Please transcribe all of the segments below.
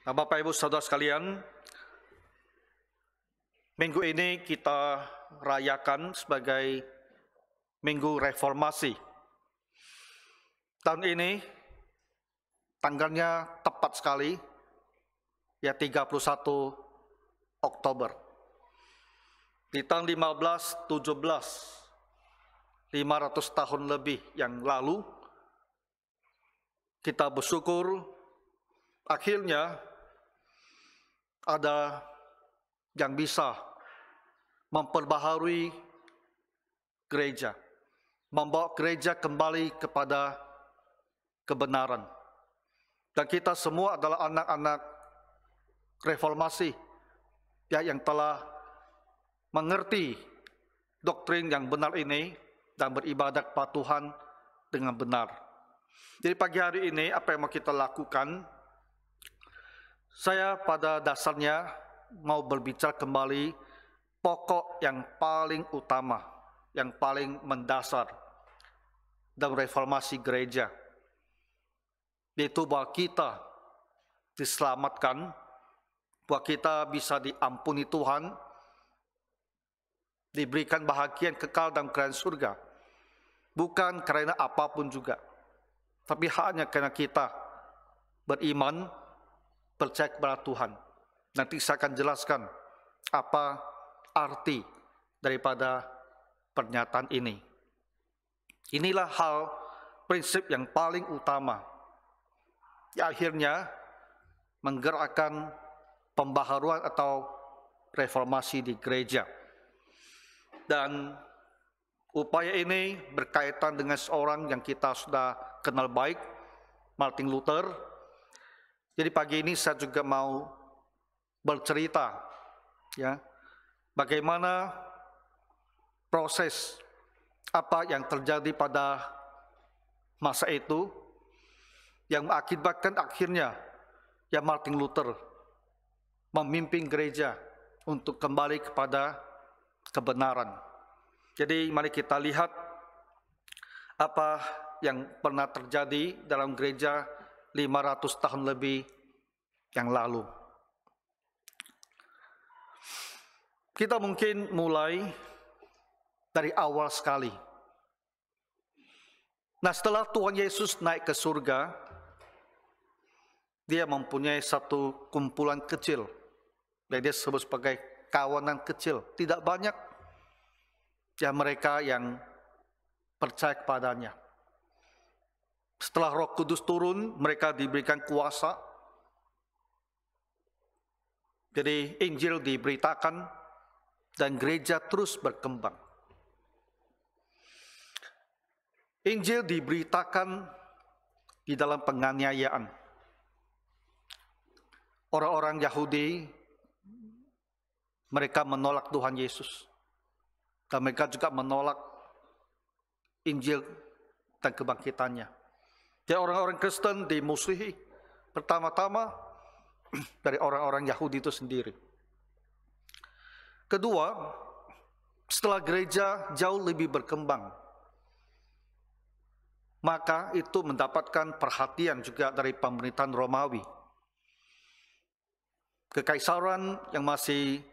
Nah, Bapak Ibu Saudara sekalian, minggu ini kita rayakan sebagai Minggu Reformasi. Tahun ini tanggalnya tepat sekali, ya 31 Oktober. Di tahun 1517, 500 tahun lebih yang lalu, kita bersyukur akhirnya ada yang bisa memperbaharui gereja, membawa gereja kembali kepada kebenaran. Dan kita semua adalah anak-anak reformasi yang telah mengerti doktrin yang benar ini dan beribadah kepada Tuhan dengan benar. Jadi pagi hari ini apa yang mau kita lakukan? Saya pada dasarnya mau berbicara kembali pokok yang paling utama, yang paling mendasar dalam reformasi gereja, yaitu bahwa kita diselamatkan, bahwa kita bisa diampuni Tuhan, diberikan bahagia kekal dalam kerajaan surga, bukan karena apapun juga, tapi hanya karena kita beriman, percaya kepada Tuhan. Nanti saya akan jelaskan apa arti daripada pernyataan ini. Inilah hal prinsip yang paling utama yang akhirnya menggerakkan pembaharuan atau reformasi di gereja. Dan upaya ini berkaitan dengan seorang yang kita sudah kenal baik, Martin Luther. Jadi pagi ini saya juga mau bercerita, ya, bagaimana proses apa yang terjadi pada masa itu yang mengakibatkan akhirnya ya Martin Luther memimpin gereja untuk kembali kepada kebenaran. Jadi mari kita lihat apa yang pernah terjadi dalam gereja 500 tahun lebih yang lalu. Kita mungkin mulai dari awal sekali. Nah, setelah Tuhan Yesus naik ke surga, dia mempunyai satu kumpulan kecil, yang dia sebut sebagai kawanan kecil. Tidak banyak ya mereka yang percaya kepadanya. Setelah Roh Kudus turun, mereka diberikan kuasa. Jadi Injil diberitakan dan gereja terus berkembang. Injil diberitakan di dalam penganiayaan. Orang-orang Yahudi, mereka menolak Tuhan Yesus. Dan mereka juga menolak Injil dan kebangkitannya. Jadi orang-orang Kristen dimusuhi pertama-tama dari orang-orang Yahudi itu sendiri. Kedua, setelah gereja jauh lebih berkembang, maka itu mendapatkan perhatian juga dari pemerintahan Romawi. Kekaisaran yang masih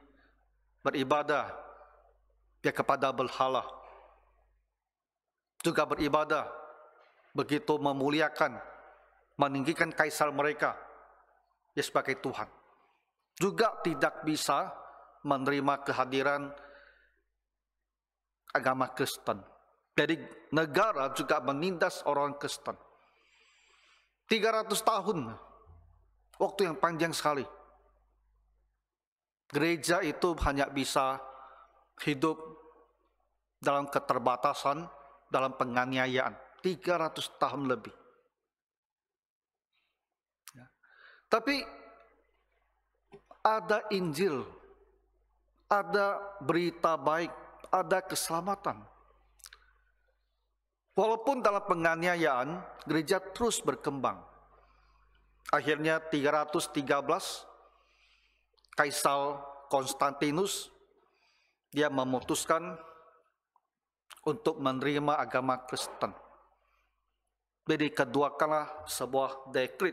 beribadah ya kepada berhala, juga beribadah begitu memuliakan, meninggikan kaisar mereka ya sebagai Tuhan. Juga tidak bisa menerima kehadiran agama Kristen. Jadi negara juga menindas orang Kristen. 300 tahun, waktu yang panjang sekali. Gereja itu hanya bisa hidup dalam keterbatasan, dalam penganiayaan. 300 tahun lebih. Tapi ada Injil, ada berita baik, ada keselamatan. Walaupun dalam penganiayaan, gereja terus berkembang. Akhirnya 313, Kaisar Konstantinus, dia memutuskan untuk menerima agama Kristen. Jadi kedua kala sebuah dekret,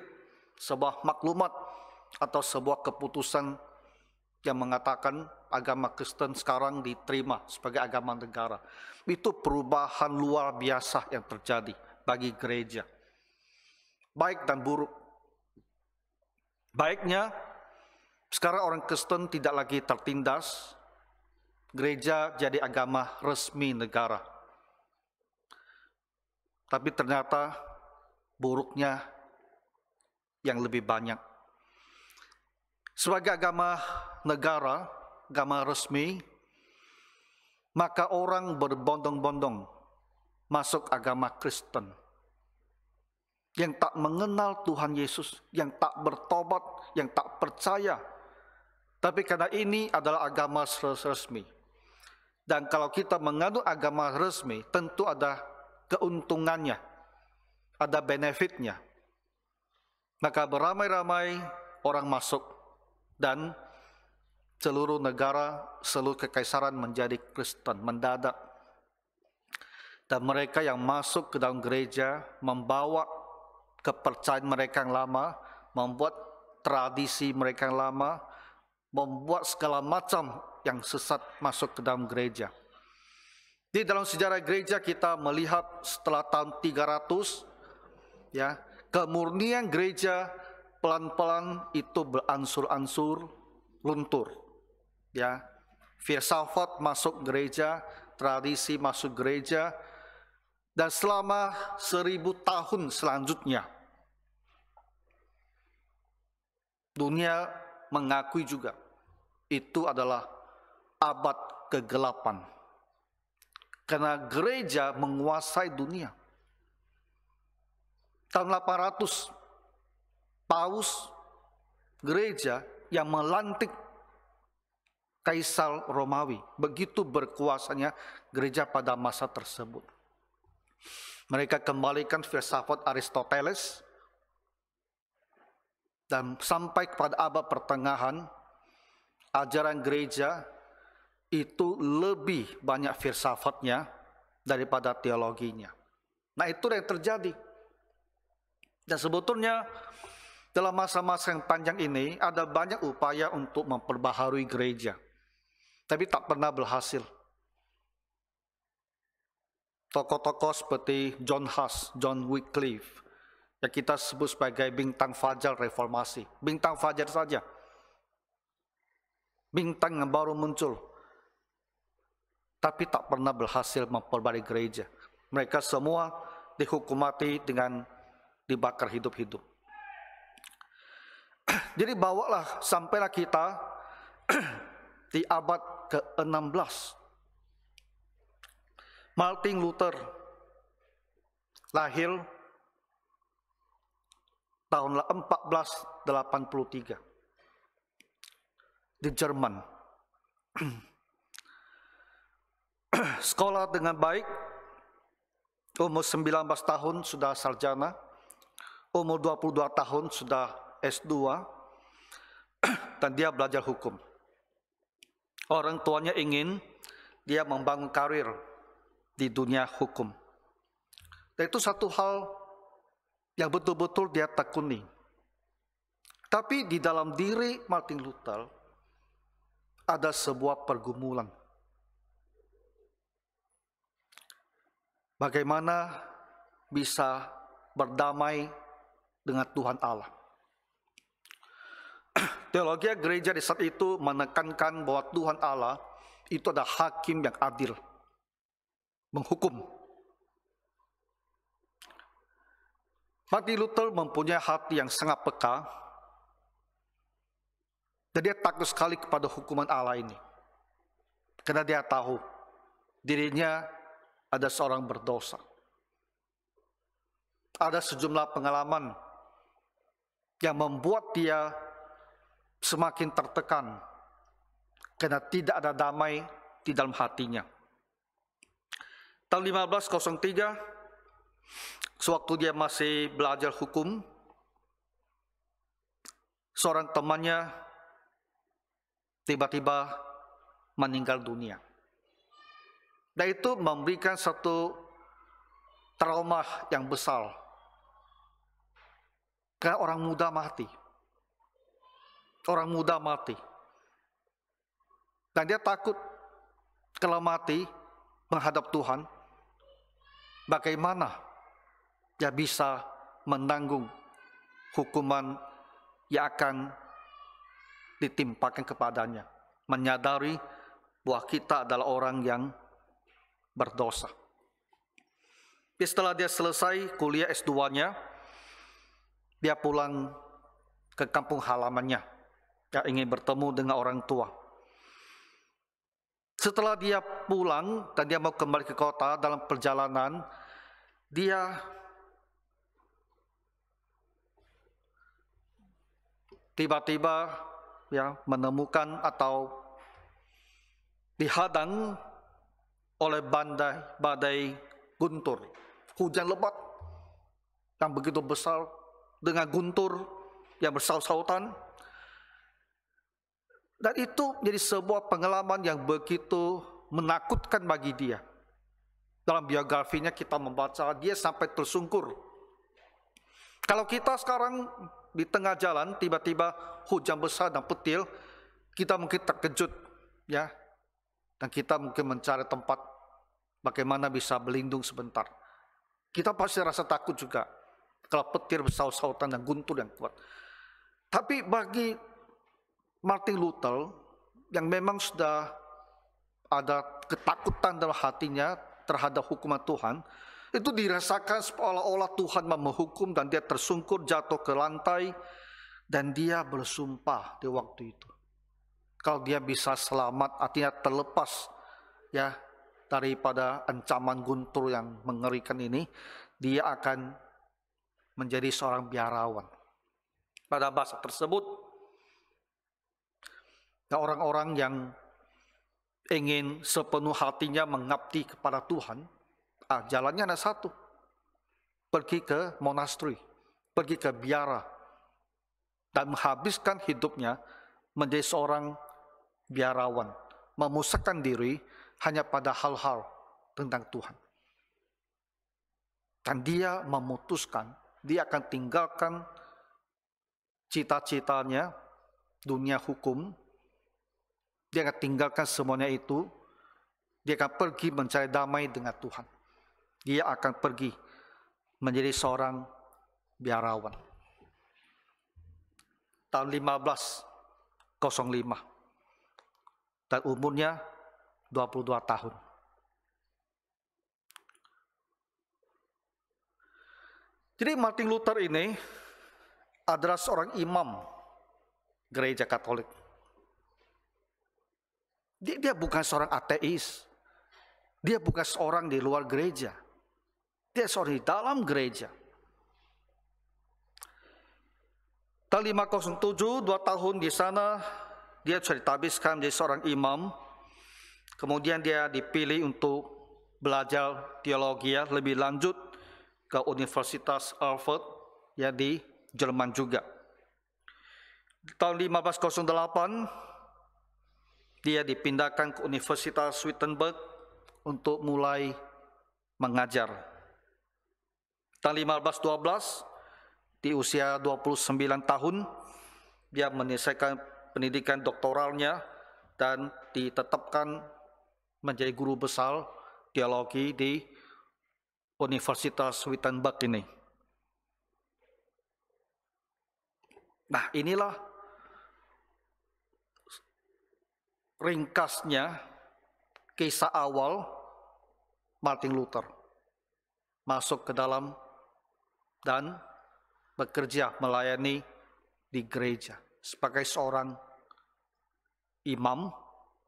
sebuah maklumat atau sebuah keputusan yang mengatakan agama Kristen sekarang diterima sebagai agama negara. Itu perubahan luar biasa yang terjadi bagi gereja. Baik dan buruk. Baiknya, sekarang orang Kristen tidak lagi tertindas, gereja jadi agama resmi negara. Tapi ternyata buruknya yang lebih banyak. Sebagai agama negara, agama resmi, maka orang berbondong-bondong masuk agama Kristen. Yang tak mengenal Tuhan Yesus, yang tak bertobat, yang tak percaya. Tapi karena ini adalah agama resmi. Dan kalau kita mengandung agama resmi, tentu ada keuntungannya, ada benefitnya. Maka beramai-ramai orang masuk dan seluruh negara, seluruh kekaisaran menjadi Kristen mendadak. Dan mereka yang masuk ke dalam gereja membawa kepercayaan mereka yang lama, membuat tradisi mereka yang lama, membuat segala macam yang sesat masuk ke dalam gereja. Di dalam sejarah gereja kita melihat setelah tahun 300, ya, kemurnian gereja pelan-pelan itu beransur-ansur luntur. Ya, filsafat masuk gereja, tradisi masuk gereja, dan selama 1000 tahun selanjutnya dunia mengakui juga itu adalah abad kegelapan. Karena gereja menguasai dunia. Tahun 800, Paus gereja yang melantik Kaisar Romawi. Begitu berkuasanya gereja pada masa tersebut. Mereka kembalikan filsafat Aristoteles, dan sampai kepada abad pertengahan, ajaran gereja itu lebih banyak filsafatnya daripada teologinya. Nah, itu yang terjadi. Dan sebetulnya dalam masa-masa yang panjang ini ada banyak upaya untuk memperbaharui gereja, tapi tak pernah berhasil. Tokoh-tokoh seperti John Huss, John Wycliffe, yang kita sebut sebagai bintang fajar reformasi. Bintang fajar saja. Bintang yang baru muncul. Tapi tak pernah berhasil memperbarui gereja. Mereka semua dihukum mati dengan dibakar hidup-hidup. Jadi bawalah, sampailah kita di abad ke-16. Martin Luther lahir tahun 1483 di Jerman. Sekolah dengan baik, umur 19 tahun sudah sarjana, umur 22 tahun sudah S2, dan dia belajar hukum. Orang tuanya ingin dia membangun karir di dunia hukum. Dan itu satu hal yang betul-betul dia tekuni. Tapi di dalam diri Martin Luther ada sebuah pergumulan. Bagaimana bisa berdamai dengan Tuhan Allah. Teologi gereja di saat itu menekankan bahwa Tuhan Allah itu adalah hakim yang adil, menghukum. Martin Luther mempunyai hati yang sangat peka, dan dia takut sekali kepada hukuman Allah ini. Karena dia tahu dirinya ada seorang berdosa. Ada sejumlah pengalaman yang membuat dia semakin tertekan karena tidak ada damai di dalam hatinya. Tahun 1503, sewaktu dia masih belajar hukum, seorang temannya tiba-tiba meninggal dunia. Dan itu memberikan satu trauma yang besar. Karena orang muda mati. orang muda mati. Dan dia takut kalau mati menghadap Tuhan, bagaimana dia bisa menanggung hukuman yang akan ditimpakan kepadanya. Menyadari bahwa kita adalah orang yang berdosa. Setelah dia selesai kuliah S2-nya, dia pulang ke kampung halamannya. Dia ingin bertemu dengan orang tua. Setelah dia pulang dan dia mau kembali ke kota, dalam perjalanan, dia tiba-tiba menemukan atau dihadang oleh badai guntur. Hujan lebat yang begitu besar dengan guntur yang bersaut-sautan. Dan itu menjadi sebuah pengalaman yang begitu menakutkan bagi dia. Dalam biografinya kita membaca dia sampai tersungkur. Kalau kita sekarang di tengah jalan tiba-tiba hujan besar dan petir, kita mungkin terkejut, ya. Dan kita mungkin mencari tempat bagaimana bisa berlindung sebentar. Kita pasti rasa takut juga kalau petir bersaut-sautan dan guntur yang kuat. Tapi bagi Martin Luther yang memang sudah ada ketakutan dalam hatinya terhadap hukuman Tuhan, itu dirasakan seolah-olah Tuhan menghukum dan dia tersungkur jatuh ke lantai dan dia bersumpah di waktu itu. Kalau dia bisa selamat, artinya terlepas ya daripada ancaman guntur yang mengerikan ini, dia akan menjadi seorang biarawan. Pada masa tersebut, orang-orang yang ingin sepenuh hatinya mengabdi kepada Tuhan, jalannya ada satu, pergi ke monasteri, pergi ke biara, dan menghabiskan hidupnya menjadi seorang biarawan, memusatkan diri hanya pada hal-hal tentang Tuhan. Dan dia memutuskan, dia akan tinggalkan cita-citanya, dunia hukum, dia akan tinggalkan semuanya itu, dia akan pergi mencari damai dengan Tuhan. Dia akan pergi menjadi seorang biarawan. Tahun 1505. Dan umurnya 22 tahun. Jadi Martin Luther ini adalah seorang imam gereja Katolik. Dia bukan seorang ateis. Dia bukan seorang di luar gereja. Dia seorang di dalam gereja. Tahun 507, 2 tahun di sana, dia sudah ditabiskan menjadi seorang imam. Kemudian dia dipilih untuk belajar teologi lebih lanjut ke Universitas Erfurt ya di Jerman juga. Tahun 1508 dia dipindahkan ke Universitas Wittenberg untuk mulai mengajar. Tahun 1512 di usia 29 tahun dia menyelesaikan pendidikan doktoralnya dan ditetapkan menjadi guru besar teologi di Universitas Wittenberg ini. Nah, inilah ringkasnya kisah awal Martin Luther masuk ke dalam dan bekerja melayani di gereja sebagai seorang imam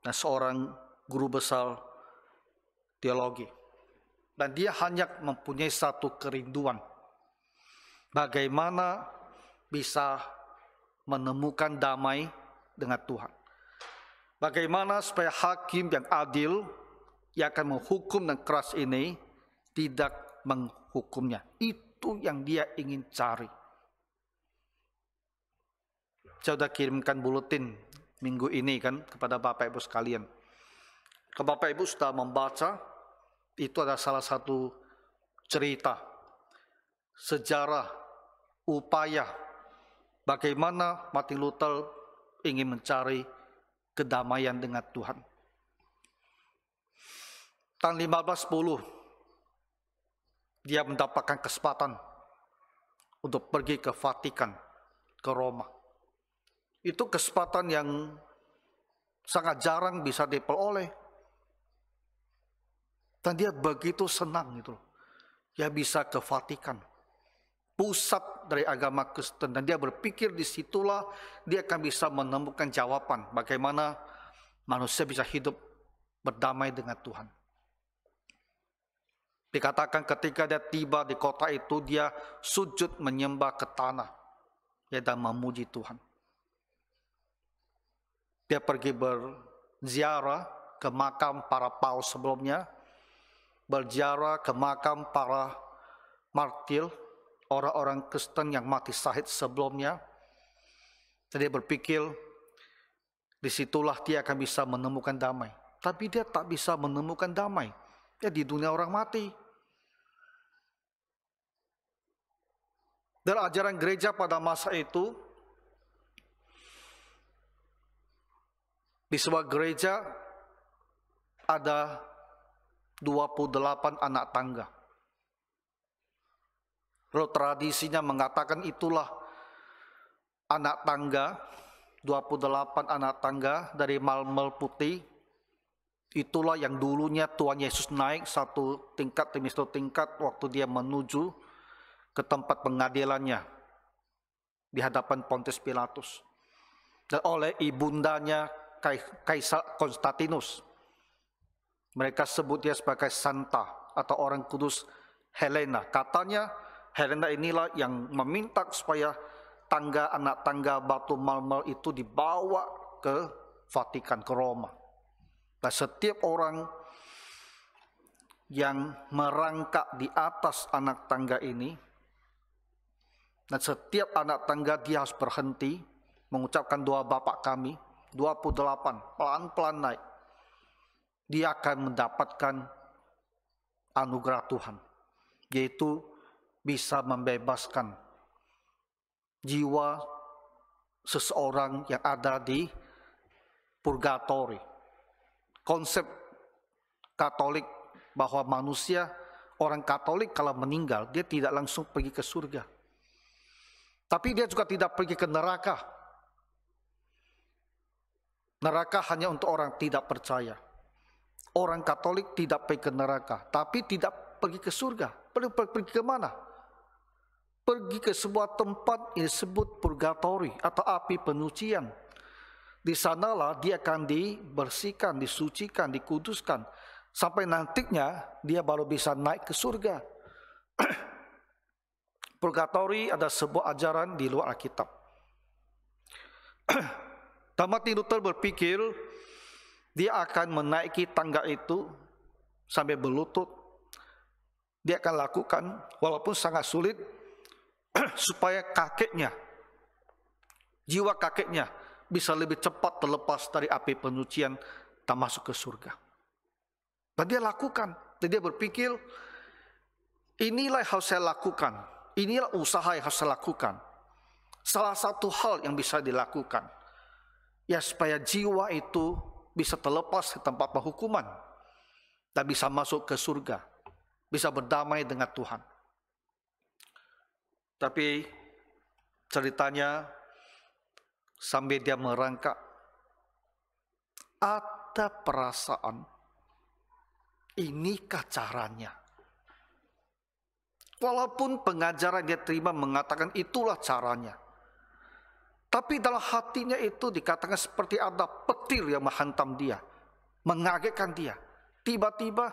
dan seorang guru besar teologi. Dan dia hanya mempunyai satu kerinduan, bagaimana bisa menemukan damai dengan Tuhan. Bagaimana supaya hakim yang adil yang akan menghukum dan keras ini tidak menghukumnya. Itu yang dia ingin cari. Saya sudah kirimkan buletin minggu ini kan kepada Bapak Ibu sekalian. Kalau Bapak Ibu sudah membaca, itu adalah salah satu cerita sejarah upaya bagaimana Martin Luther ingin mencari kedamaian dengan Tuhan. Tahun 1510, dia mendapatkan kesempatan untuk pergi ke Vatikan, ke Roma. Itu kesempatan yang sangat jarang bisa diperoleh. Dan dia begitu senang gitu. Dia bisa ke Vatikan, pusat dari agama Kristen, dan dia berpikir disitulah dia akan bisa menemukan jawaban bagaimana manusia bisa hidup berdamai dengan Tuhan. Dikatakan ketika dia tiba di kota itu, dia sujud menyembah ke tanah, ya, dan memuji Tuhan. Dia pergi berziarah ke makam para paus sebelumnya, berziarah ke makam para martir, orang-orang Kristen yang mati syahid sebelumnya. Jadi dia berpikir disitulah dia akan bisa menemukan damai. Tapi dia tak bisa menemukan damai, ya, di dunia orang mati. Dan ajaran gereja pada masa itu, di sebuah gereja ada 28 anak tangga. Lalu tradisinya mengatakan itulah anak tangga, 28 anak tangga dari marmer putih. Itulah yang dulunya Tuhan Yesus naik satu tingkat demi satu tingkat waktu dia menuju ke tempat pengadilannya di hadapan Pontius Pilatus. Dan oleh ibundanya Kaisar Konstantinus, mereka sebut dia sebagai Santa atau orang kudus Helena. Katanya Helena inilah yang meminta supaya anak tangga batu marmer itu dibawa ke Vatikan, ke Roma. Dan setiap orang yang merangkak di atas anak tangga ini, dan setiap anak tangga dia harus berhenti mengucapkan doa Bapa kami, 28, pelan-pelan naik. Dia akan mendapatkan anugerah Tuhan, yaitu bisa membebaskan jiwa seseorang yang ada di purgatori. Konsep Katolik bahwa manusia, orang Katolik kalau meninggal, dia tidak langsung pergi ke surga. Tapi dia juga tidak pergi ke neraka. Neraka hanya untuk orang tidak percaya. Orang Katolik tidak pergi ke neraka, tapi tidak pergi ke surga. Pergi ke mana? Pergi ke sebuah tempat yang disebut purgatori atau api penyucian. Di sanalah dia akan dibersihkan, disucikan, dikuduskan. Sampai nantinya dia baru bisa naik ke surga. Purgatori ada sebuah ajaran di luar Alkitab. Martin Luther berpikir dia akan menaiki tangga itu sampai berlutut. Dia akan lakukan walaupun sangat sulit supaya kakeknya, jiwa kakeknya bisa lebih cepat terlepas dari api penyucian dan masuk ke surga. Dan dia lakukan. Dan dia berpikir, inilah yang harus saya lakukan. Inilah usaha yang harus saya lakukan. Salah satu hal yang bisa dilakukan, ya, supaya jiwa itu bisa terlepas ke tempat penghukuman dan bisa masuk ke surga, bisa berdamai dengan Tuhan. Tapi ceritanya sambil dia merangkak, ada perasaan, inikah caranya? Walaupun pengajaran dia terima mengatakan itulah caranya, tapi dalam hatinya itu dikatakan seperti ada petir yang menghantam dia, mengagetkan dia. Tiba-tiba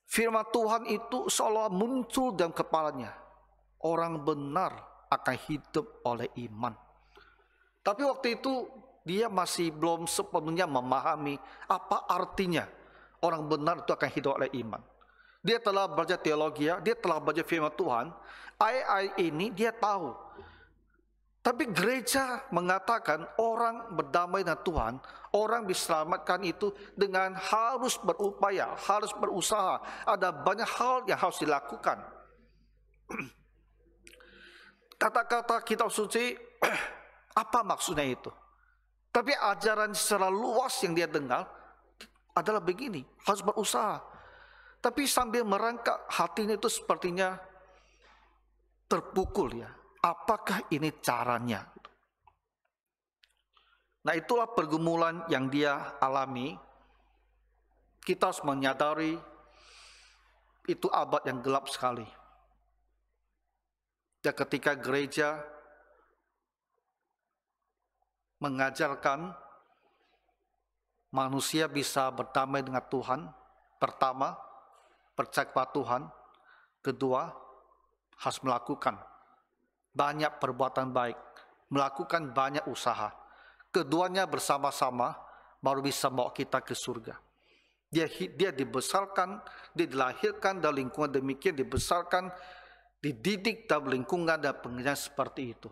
firman Tuhan itu seolah muncul dalam kepalanya. Orang benar akan hidup oleh iman. Tapi waktu itu dia masih belum sepenuhnya memahami apa artinya orang benar itu akan hidup oleh iman. Dia telah belajar teologi, dia telah belajar firman Tuhan. Ayat-ayat ini dia tahu. Tapi gereja mengatakan orang berdamai dengan Tuhan, orang diselamatkan itu dengan harus berupaya, harus berusaha. Ada banyak hal yang harus dilakukan. Kata-kata kitab suci, apa maksudnya itu? Tapi ajaran secara luas yang dia dengar adalah begini, harus berusaha. Tapi sambil merangkak, hatinya itu sepertinya terpukul ya. Apakah ini caranya? Nah, itulah pergumulan yang dia alami. Kita harus menyadari itu abad yang gelap sekali. Dan ketika gereja mengajarkan manusia bisa berdamai dengan Tuhan, pertama, percaya kepada Tuhan, kedua, harus melakukan banyak perbuatan baik, melakukan banyak usaha. Keduanya bersama-sama baru bisa bawa kita ke surga. Dia dibesarkan, dia dilahirkan dalam lingkungan demikian, dibesarkan, dididik dalam lingkungan dan pengajaran seperti itu.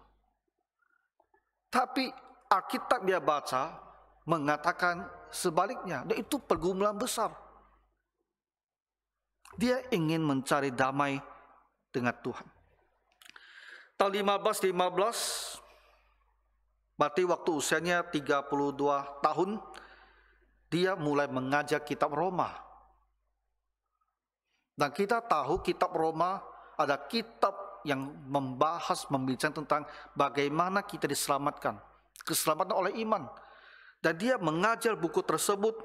Tapi Alkitab dia baca mengatakan sebaliknya, dan itu pergumulan besar. Dia ingin mencari damai dengan Tuhan. Tahun 1515, berarti waktu usianya 32 tahun, dia mulai mengajar kitab Roma. Dan kita tahu kitab Roma ada kitab yang membahas, membicarakan tentang bagaimana kita diselamatkan. Keselamatan oleh iman. Dan dia mengajar buku tersebut.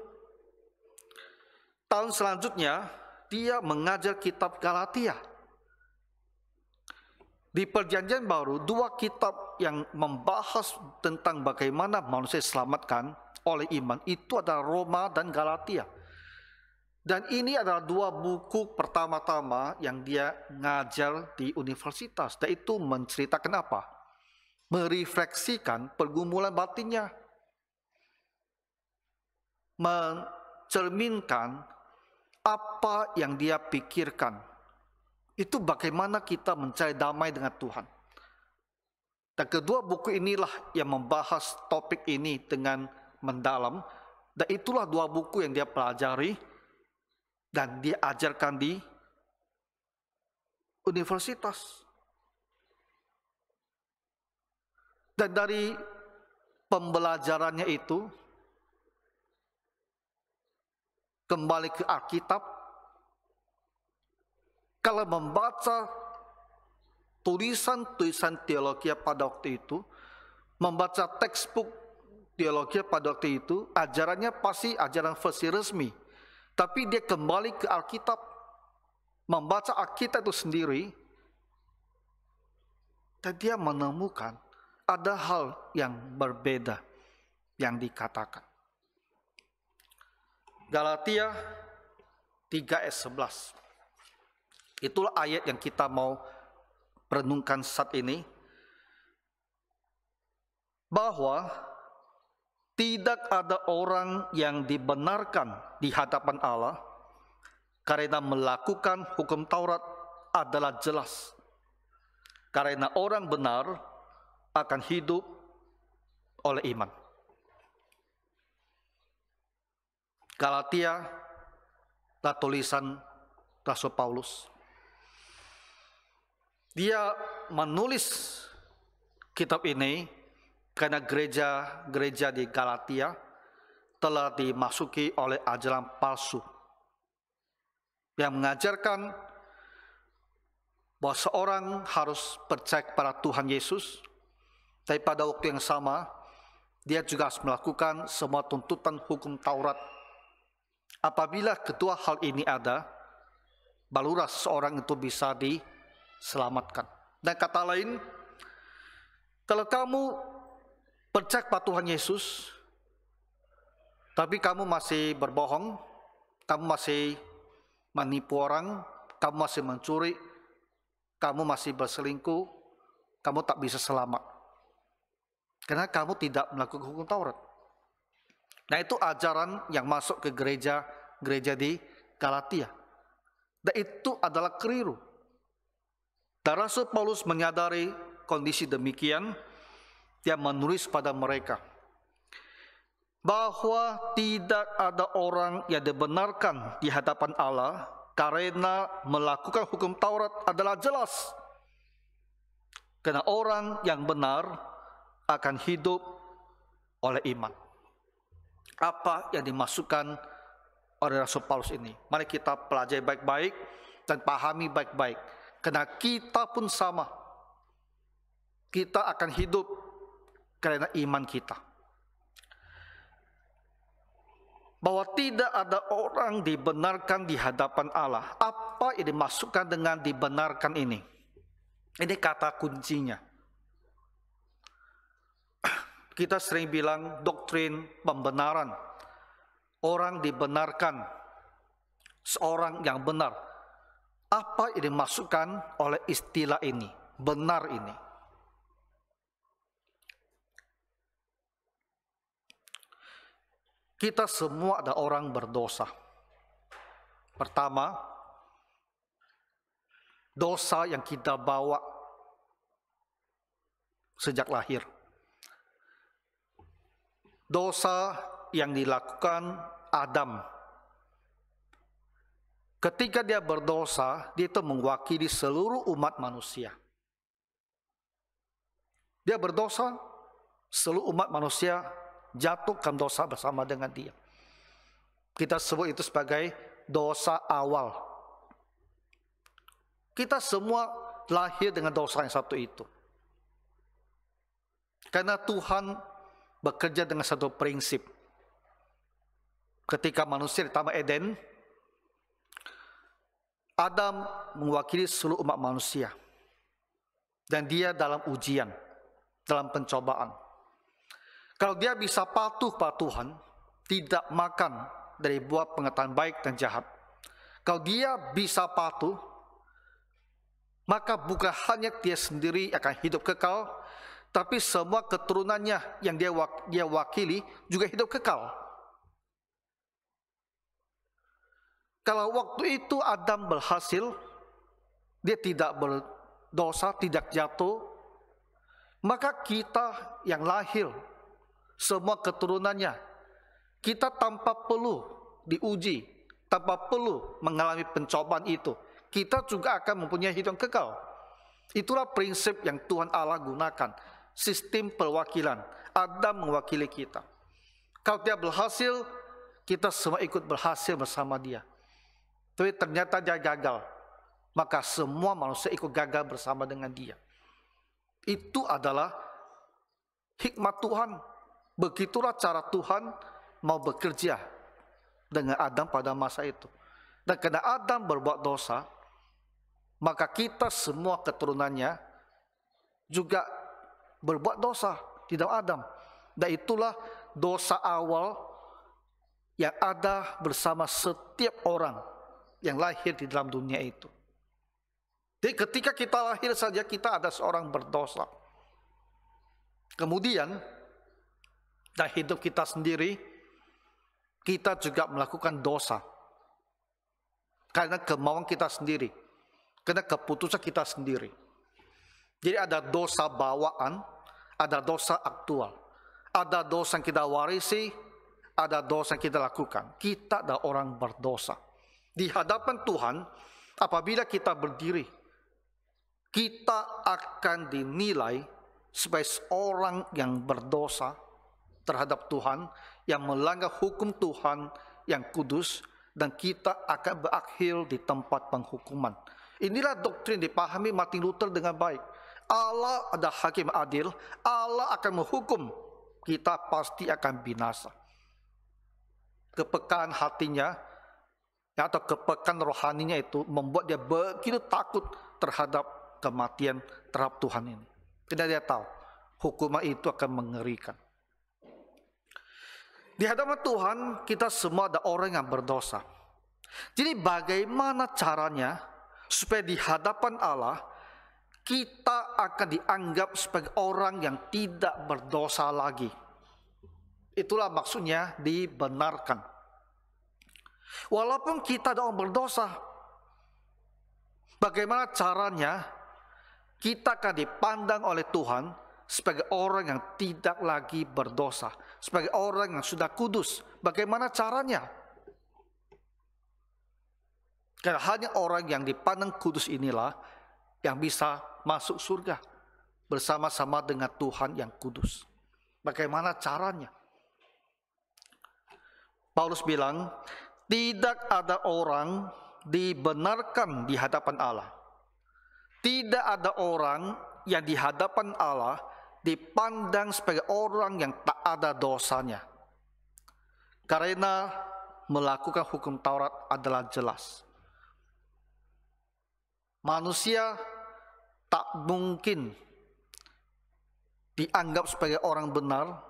Tahun selanjutnya, dia mengajar kitab Galatia. Di Perjanjian Baru, dua kitab yang membahas tentang bagaimana manusia diselamatkan oleh iman, itu adalah Roma dan Galatia. Dan ini adalah dua buku pertama-tama yang dia ngajar di universitas. Dan itu menceritakan apa? Merefleksikan pergumulan batinnya. Mencerminkan apa yang dia pikirkan. Itu bagaimana kita mencari damai dengan Tuhan. Dan kedua buku inilah yang membahas topik ini dengan mendalam. Dan itulah dua buku yang dia pelajari dan dia ajarkan di universitas. Dan dari pembelajarannya itu, kembali ke Alkitab, kalau membaca tulisan-tulisan teologi pada waktu itu, membaca textbook teologi pada waktu itu, ajarannya pasti ajaran versi resmi. Tapi dia kembali ke Alkitab, membaca Alkitab itu sendiri, dan dia menemukan ada hal yang berbeda yang dikatakan. Galatia 3 ayat 11. Itulah ayat yang kita mau renungkan saat ini. Bahwa tidak ada orang yang dibenarkan di hadapan Allah karena melakukan hukum Taurat adalah jelas. Karena orang benar akan hidup oleh iman. Galatia adalah tulisan Rasul Paulus. Dia menulis kitab ini karena gereja di Galatia telah dimasuki oleh ajaran palsu yang mengajarkan bahwa seorang harus percaya kepada Tuhan Yesus. Tapi pada waktu yang sama, dia juga harus melakukan semua tuntutan hukum Taurat. Apabila kedua hal ini ada, barulah seorang itu bisa diselamatkan. Dan kata lain, kalau kamu percaya kepada Tuhan Yesus, tapi kamu masih berbohong, kamu masih menipu orang, kamu masih mencuri, kamu masih berselingkuh, kamu tak bisa selamat. Karena kamu tidak melakukan hukum Taurat. Nah, itu ajaran yang masuk ke gereja di Galatia. Dan itu adalah keliru. Dan Rasul Paulus menyadari kondisi demikian, dia menulis pada mereka bahwa tidak ada orang yang dibenarkan di hadapan Allah karena melakukan hukum Taurat adalah jelas. Karena orang yang benar akan hidup oleh iman. Apa yang dimasukkan oleh Rasul Paulus ini? Mari kita pelajari baik-baik dan pahami baik-baik. Karena kita pun sama. Kita akan hidup karena iman kita. Bahwa tidak ada orang dibenarkan di hadapan Allah. Apa yang dimasukkan dengan dibenarkan ini? Ini kata kuncinya. Kita sering bilang doktrin pembenaran. Orang dibenarkan, seorang yang benar. Apa yang dimasukkan oleh istilah ini? Benar ini. Kita semua ada orang berdosa. Pertama, dosa yang kita bawa sejak lahir. Dosa yang dilakukan Adam. Ketika dia berdosa, dia itu mewakili seluruh umat manusia. Dia berdosa, seluruh umat manusia jatuhkan dosa bersama dengan dia. Kita sebut itu sebagai dosa awal. Kita semua lahir dengan dosa yang satu itu. Karena Tuhan bekerja dengan satu prinsip. Ketika manusia di Taman Eden, Adam mewakili seluruh umat manusia. Dan dia dalam ujian, dalam pencobaan. Kalau dia bisa patuh pada Tuhan, tidak makan dari buah pengetahuan baik dan jahat. Kalau dia bisa patuh, maka bukan hanya dia sendiri akan hidup kekal, tapi semua keturunannya yang dia wakili juga hidup kekal. Kalau waktu itu Adam berhasil, dia tidak berdosa, tidak jatuh, maka kita yang lahir, semua keturunannya, kita tanpa perlu diuji, tanpa perlu mengalami pencobaan itu, kita juga akan mempunyai hidup kekal. Itulah prinsip yang Tuhan Allah gunakan. Sistem perwakilan. Adam mewakili kita. Kalau dia berhasil, kita semua ikut berhasil bersama dia. Tapi ternyata dia gagal, maka semua manusia ikut gagal bersama dengan dia. Itu adalah hikmat Tuhan. Begitulah cara Tuhan mau bekerja dengan Adam pada masa itu. Dan karena Adam berbuat dosa, maka kita semua keturunannya juga berbuat dosa di dalam Adam. Dan itulah dosa awal yang ada bersama setiap orang yang lahir di dalam dunia itu. Jadi ketika kita lahir saja kita ada seorang berdosa. Kemudian dalam hidup kita sendiri, kita juga melakukan dosa. Karena kemauan kita sendiri. Karena keputusan kita sendiri. Jadi ada dosa bawaan, ada dosa aktual. Ada dosa yang kita warisi, ada dosa yang kita lakukan. Kita adalah orang berdosa. Di hadapan Tuhan, apabila kita berdiri, kita akan dinilai sebagai seorang yang berdosa terhadap Tuhan, yang melanggar hukum Tuhan yang kudus, dan kita akan berakhir di tempat penghukuman. Inilah doktrin dipahami Martin Luther dengan baik. Allah adalah hakim adil, Allah akan menghukum, kita pasti akan binasa. Kepekaan hatinya atau kepekaan rohaninya itu membuat dia begitu takut terhadap kematian, terhadap Tuhan ini. Karena dia tahu hukuman itu akan mengerikan. Di hadapan Tuhan kita semua ada orang yang berdosa. Jadi bagaimana caranya supaya di hadapan Allah kita akan dianggap sebagai orang yang tidak berdosa lagi? Itulah maksudnya dibenarkan. Walaupun kita ada orang berdosa, bagaimana caranya kita akan dipandang oleh Tuhan sebagai orang yang tidak lagi berdosa, sebagai orang yang sudah kudus? Bagaimana caranya? Karena hanya orang yang dipandang kudus inilah yang bisa masuk surga bersama-sama dengan Tuhan yang kudus. Bagaimana caranya? Paulus bilang, tidak ada orang dibenarkan di hadapan Allah. Tidak ada orang yang di hadapan Allah dipandang sebagai orang yang tak ada dosanya. Karena melakukan hukum Taurat adalah jelas. Manusia tak mungkin dianggap sebagai orang benar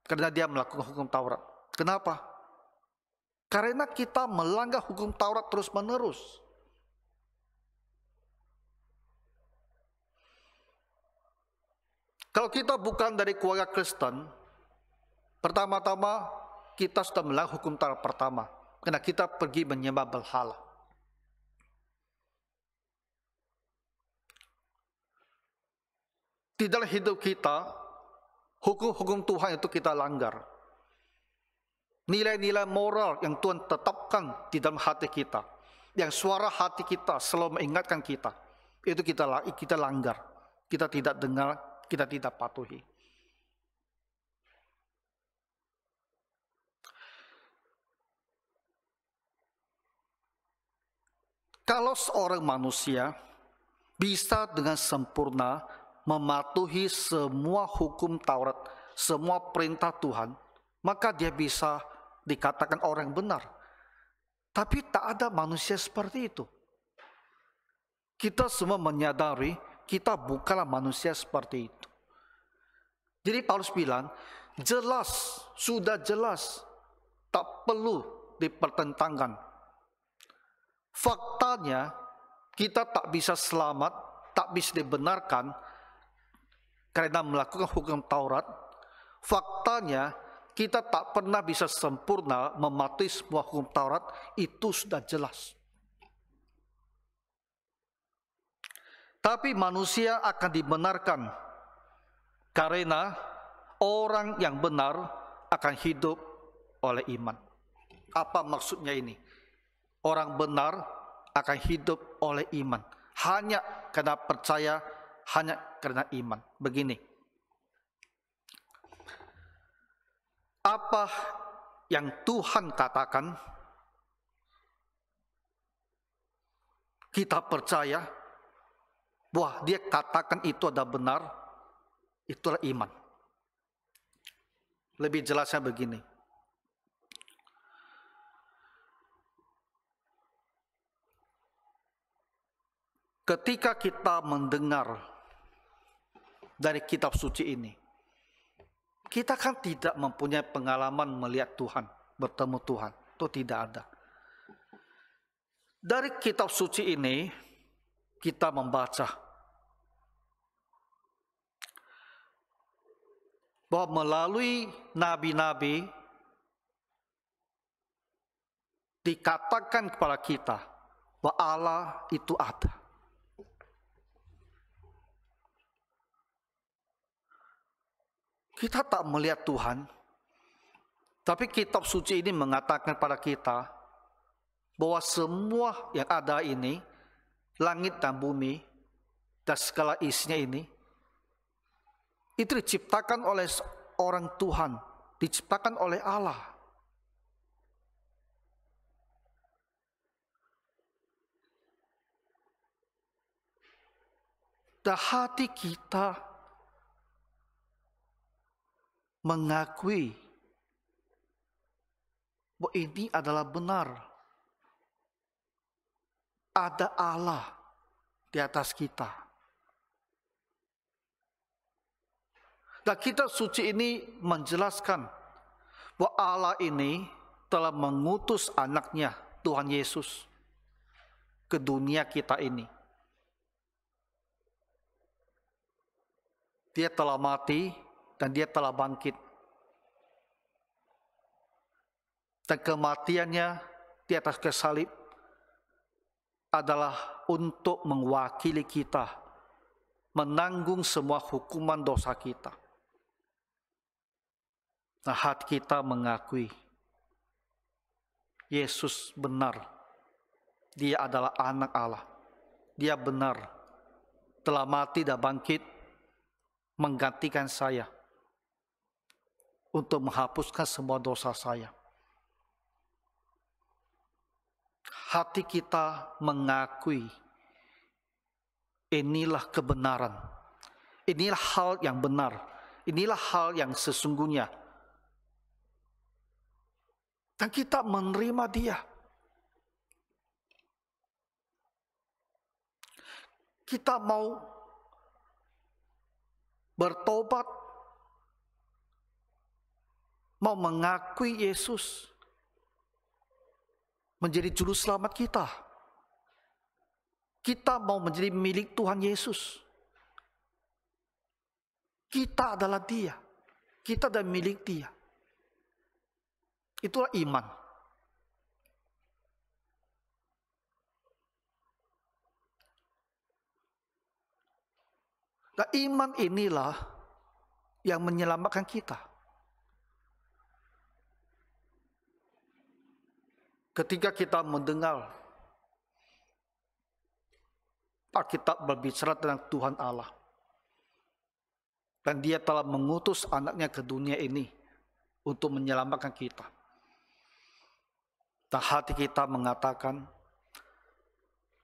karena dia melakukan hukum Taurat. Kenapa? Karena kita melanggar hukum Taurat terus-menerus. Kalau kita bukan dari keluarga Kristen, pertama-tama kita sudah melanggar hukum Taurat pertama, karena kita pergi menyembah berhala. Di dalam hidup kita, hukum-hukum Tuhan itu kita langgar. Nilai-nilai moral yang Tuhan tetapkan di dalam hati kita, yang suara hati kita selalu mengingatkan kita, itu kita langgar, kita tidak dengar, kita tidak patuhi. Kalau seorang manusia bisa dengan sempurna mematuhi semua hukum Taurat, semua perintah Tuhan, maka dia bisa dikatakan orang benar. Tapi tak ada manusia seperti itu. Kita semua menyadari kita bukanlah manusia seperti itu. Jadi Paulus bilang, jelas, sudah jelas, tak perlu dipertentangkan. Faktanya, kita tak bisa selamat, tak bisa dibenarkan karena melakukan hukum Taurat. Faktanya, kita tak pernah bisa sempurna mematuhi semua hukum Taurat, itu sudah jelas. Tapi manusia akan dibenarkan karena orang yang benar akan hidup oleh iman. Apa maksudnya ini? Orang benar akan hidup oleh iman. Hanya karena percaya, hanya karena iman. Begini. Apa yang Tuhan katakan, kita percaya bahwa dia katakan itu adalah benar, itulah iman. Lebih jelasnya begini. Ketika kita mendengar dari kitab suci ini, kita kan tidak mempunyai pengalaman melihat Tuhan, bertemu Tuhan. Itu tidak ada. Dari kitab suci ini, kita membaca bahwa melalui nabi-nabi dikatakan kepada kita bahwa Allah itu ada. Kita tak melihat Tuhan, tapi kitab suci ini mengatakan pada kita bahwa semua yang ada ini, langit dan bumi, dan segala isinya ini, itu diciptakan oleh orang Tuhan, diciptakan oleh Allah. Dan hati kita mengakui bahwa ini adalah benar. Ada Allah di atas kita. Dan kitab suci ini menjelaskan bahwa Allah ini telah mengutus anaknya, Tuhan Yesus, ke dunia kita ini. Dia telah mati dan dia telah bangkit. Dan kematiannya di atas kayu salib adalah untuk mewakili kita, menanggung semua hukuman dosa kita. Nah, hati kita mengakui Yesus benar. Dia adalah anak Allah. Dia benar. Telah mati dan bangkit menggantikan saya. untuk menghapuskan semua dosa saya. Hati kita mengakui inilah kebenaran, inilah hal yang benar, inilah hal yang sesungguhnya. Dan kita menerima Dia. Kita mau bertobat, mau mengakui Yesus menjadi juru selamat kita. Kita mau menjadi milik Tuhan Yesus. Kita adalah Dia. Kita adalah milik Dia. Itulah iman. Nah, iman inilah yang menyelamatkan kita. Ketika kita mendengar Alkitab berbicara tentang Tuhan Allah, dan Dia telah mengutus anaknya ke dunia ini untuk menyelamatkan kita. Dan hati kita mengatakan,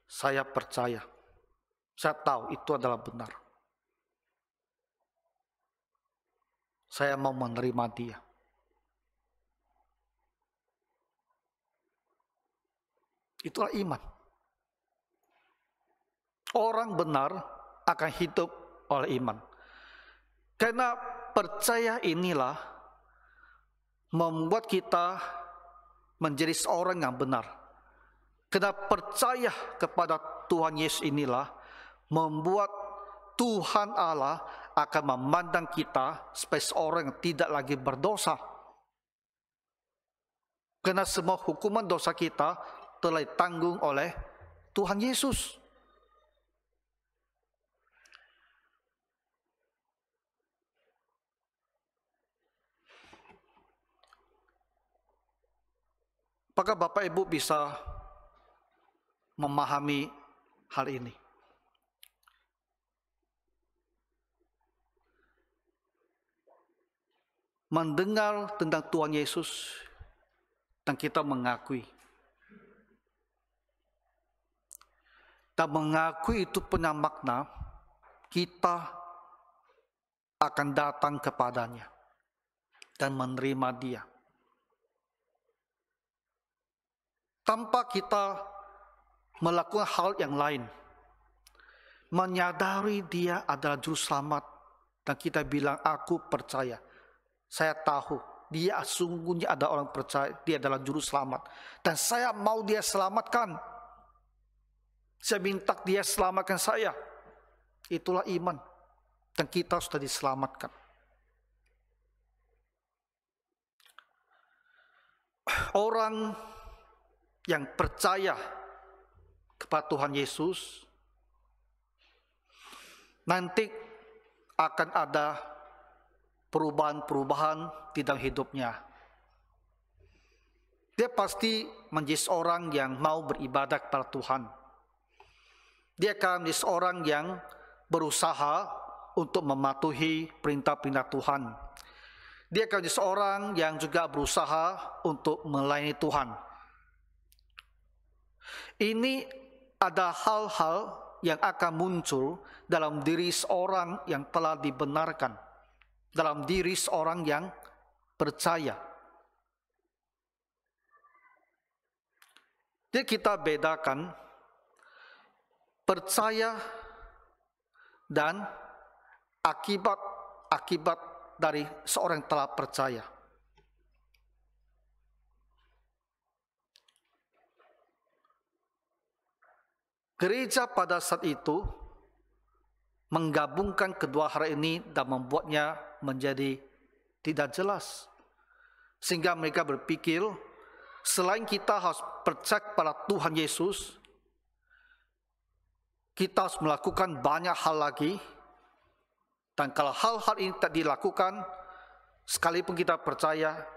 saya percaya, saya tahu itu adalah benar. Saya mau menerima Dia. Itulah iman. Orang benar akan hidup oleh iman. Karena percaya inilah membuat kita menjadi seorang yang benar. Karena percaya kepada Tuhan Yesus inilah membuat Tuhan Allah akan memandang kita sebagai seorang yang tidak lagi berdosa. Karena semua hukuman dosa kita telah ditanggung oleh Tuhan Yesus. Apakah Bapak Ibu bisa memahami hal ini? Mendengar tentang Tuhan Yesus dan kita mengakui. Dan mengakui itu punya makna kita akan datang kepadanya dan menerima Dia. Tanpa kita melakukan hal yang lain. Menyadari Dia adalah juru selamat. Dan kita bilang, aku percaya. Saya tahu Dia sungguhnya ada orang percaya. Dia adalah juru selamat. Dan saya mau Dia selamatkan. Saya minta Dia selamatkan saya. Itulah iman. Dan kita sudah diselamatkan. Orang yang percaya kepada Tuhan Yesus nanti akan ada perubahan-perubahan di dalam hidupnya. Dia pasti menjadi seorang yang mau beribadah kepada Tuhan. Dia akan menjadi seorang yang berusaha untuk mematuhi perintah-perintah Tuhan. Dia akan menjadi seorang yang juga berusaha untuk melayani Tuhan. Ini ada hal-hal yang akan muncul dalam diri seorang yang telah dibenarkan, dalam diri seorang yang percaya. Jadi kita bedakan percaya dan akibat dari seorang yang telah percaya. Gereja pada saat itu menggabungkan kedua hal ini dan membuatnya menjadi tidak jelas. Sehingga mereka berpikir, selain kita harus percaya pada Tuhan Yesus, kita harus melakukan banyak hal lagi. Dan kalau hal-hal ini tak dilakukan, sekalipun kita percaya,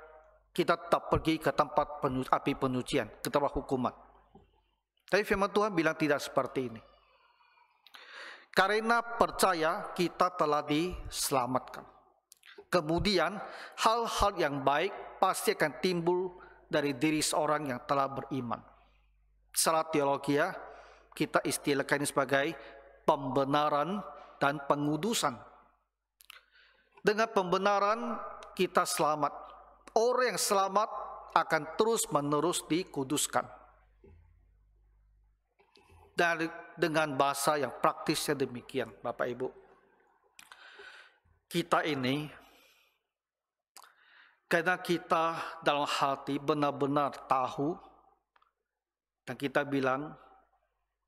kita tetap pergi ke tempat api penyucian, ke tempat hukuman. Tapi firman Tuhan bilang tidak seperti ini. Karena percaya kita telah diselamatkan. Kemudian hal-hal yang baik pasti akan timbul dari diri seorang yang telah beriman. Secara teologi kita istilahkan ini sebagai pembenaran dan pengudusan. Dengan pembenaran kita selamat. Orang yang selamat akan terus-menerus dikuduskan. Dan dengan bahasa yang praktisnya demikian, Bapak Ibu. Kita ini, karena kita dalam hati benar-benar tahu, dan kita bilang,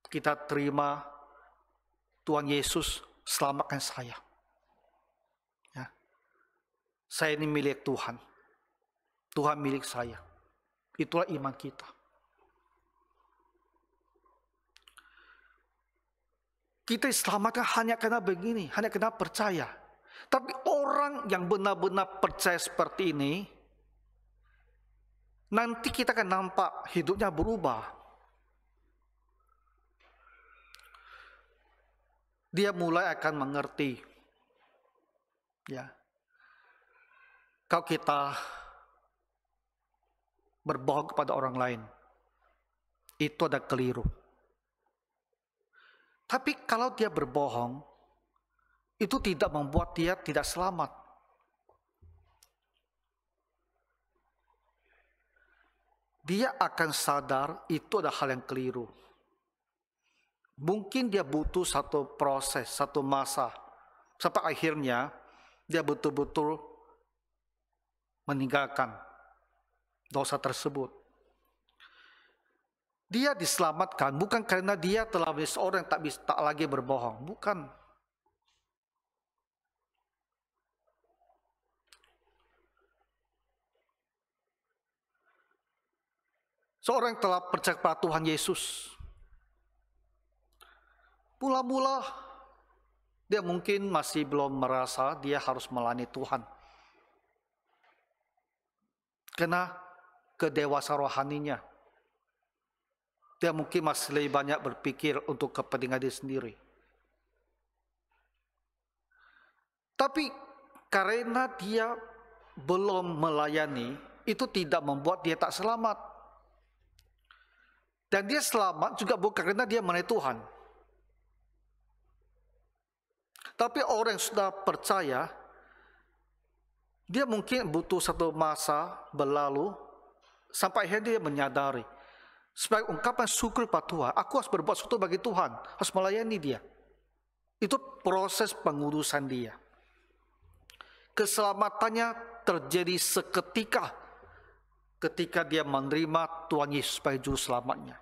kita terima Tuhan Yesus selamatkan saya. Ya. Saya ini milik Tuhan. Tuhan milik saya. Itulah iman kita. Kita diselamatkan hanya karena begini, hanya karena percaya. Tapi orang yang benar-benar percaya seperti ini, nanti kita akan nampak hidupnya berubah. Dia mulai akan mengerti. Ya. Kalau kita berbohong kepada orang lain, itu ada keliru. Tapi kalau dia berbohong, itu tidak membuat dia tidak selamat. Dia akan sadar itu adalah hal yang keliru. Mungkin dia butuh satu proses, satu masa, sampai akhirnya dia betul-betul meninggalkan dosa tersebut. Dia diselamatkan bukan karena dia telah menjadi seorang yang tak lagi berbohong, bukan. Seorang yang telah percaya kepada Tuhan Yesus, mula-mula dia mungkin masih belum merasa dia harus melayani Tuhan. Karena kedewasaan rohaninya. Dia mungkin masih lebih banyak berpikir untuk kepentingan diri sendiri. Tapi karena dia belum melayani, itu tidak membuat dia tak selamat. Dan dia selamat juga bukan karena dia melayani Tuhan. Tapi orang yang sudah percaya, dia mungkin butuh satu masa berlalu, sampai akhirnya dia menyadari, sebagai ungkapan syukur pada Tuhan, aku harus berbuat sesuatu bagi Tuhan, harus melayani dia. Itu proses pengudusan dia. Keselamatannya terjadi seketika, ketika dia menerima Tuhan Yesus sebagai juru selamatnya.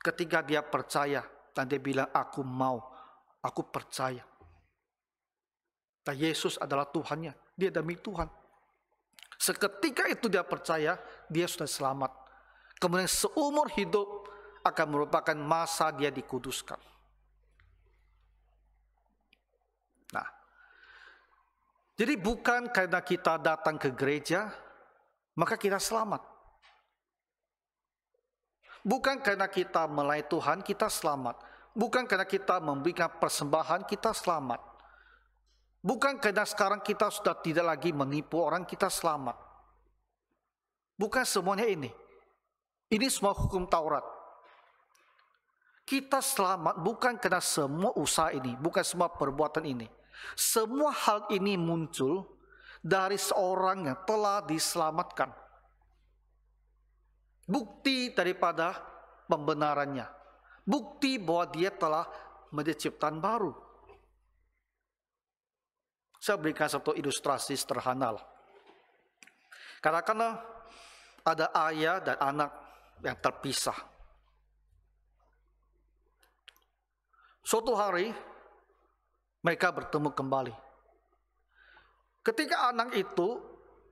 Ketika dia percaya dan dia bilang, aku mau, aku percaya. Dan Yesus adalah Tuhannya, dia demi Tuhan. Seketika itu dia percaya, dia sudah selamat. Kemudian seumur hidup akan merupakan masa dia dikuduskan. Nah, jadi bukan karena kita datang ke gereja, maka kita selamat. Bukan karena kita melayani Tuhan, kita selamat. Bukan karena kita memberikan persembahan, kita selamat. Bukan karena sekarang kita sudah tidak lagi menipu orang, kita selamat. Bukan semuanya ini. Ini semua hukum Taurat. Kita selamat bukan karena semua usaha ini, bukan semua perbuatan ini. Semua hal ini muncul dari seorang yang telah diselamatkan. Bukti daripada pembenarannya. Bukti bahwa dia telah menjadi ciptaan baru. Saya berikan satu ilustrasi sederhana. Katakanlah ada ayah dan anak yang terpisah. Suatu hari mereka bertemu kembali. Ketika anak itu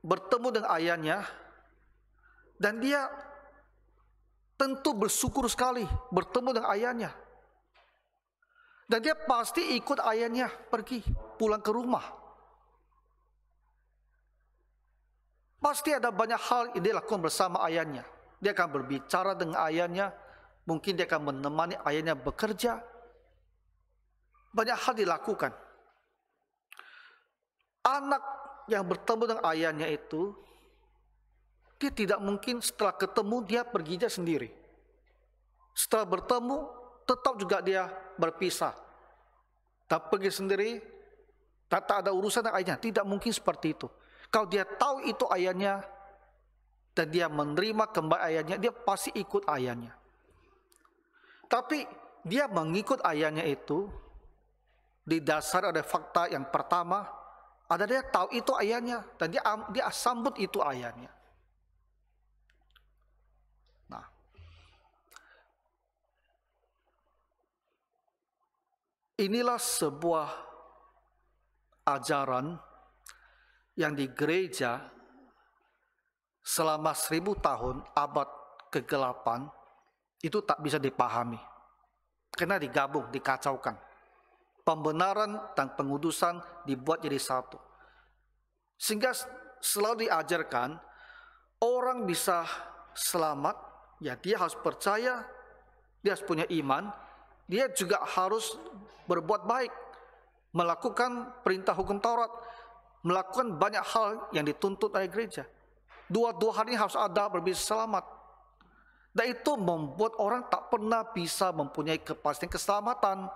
bertemu dengan ayahnya, dan dia tentu bersyukur sekali bertemu dengan ayahnya. Dan dia pasti ikut ayahnya pergi pulang ke rumah. Pasti ada banyak hal yang dia lakukan bersama ayahnya. Dia akan berbicara dengan ayahnya. Mungkin dia akan menemani ayahnya bekerja. Banyak hal dilakukan. Anak yang bertemu dengan ayahnya itu, dia tidak mungkin setelah ketemu dia perginya sendiri. Setelah bertemu, tetap juga dia berpisah. Tak pergi sendiri, tak ada urusan dengan ayahnya. Tidak mungkin seperti itu. Kalau dia tahu itu ayahnya, dan dia menerima kembali ayahnya, dia pasti ikut ayahnya. Tapi dia mengikut ayahnya itu didasar ada fakta yang pertama, ada dia tahu itu ayahnya dan dia sambut itu ayahnya. Nah, inilah sebuah ajaran yang di gereja selama 1000 tahun, abad ke-8, itu tak bisa dipahami. Karena digabung, dikacaukan. Pembenaran dan pengudusan dibuat jadi satu. Sehingga selalu diajarkan, orang bisa selamat, ya dia harus percaya, dia harus punya iman, dia juga harus berbuat baik, melakukan perintah hukum Taurat, melakukan banyak hal yang dituntut oleh gereja. Dua-dua hal ini harus ada berbisa selamat. Dan itu membuat orang tak pernah bisa mempunyai kepastian keselamatan.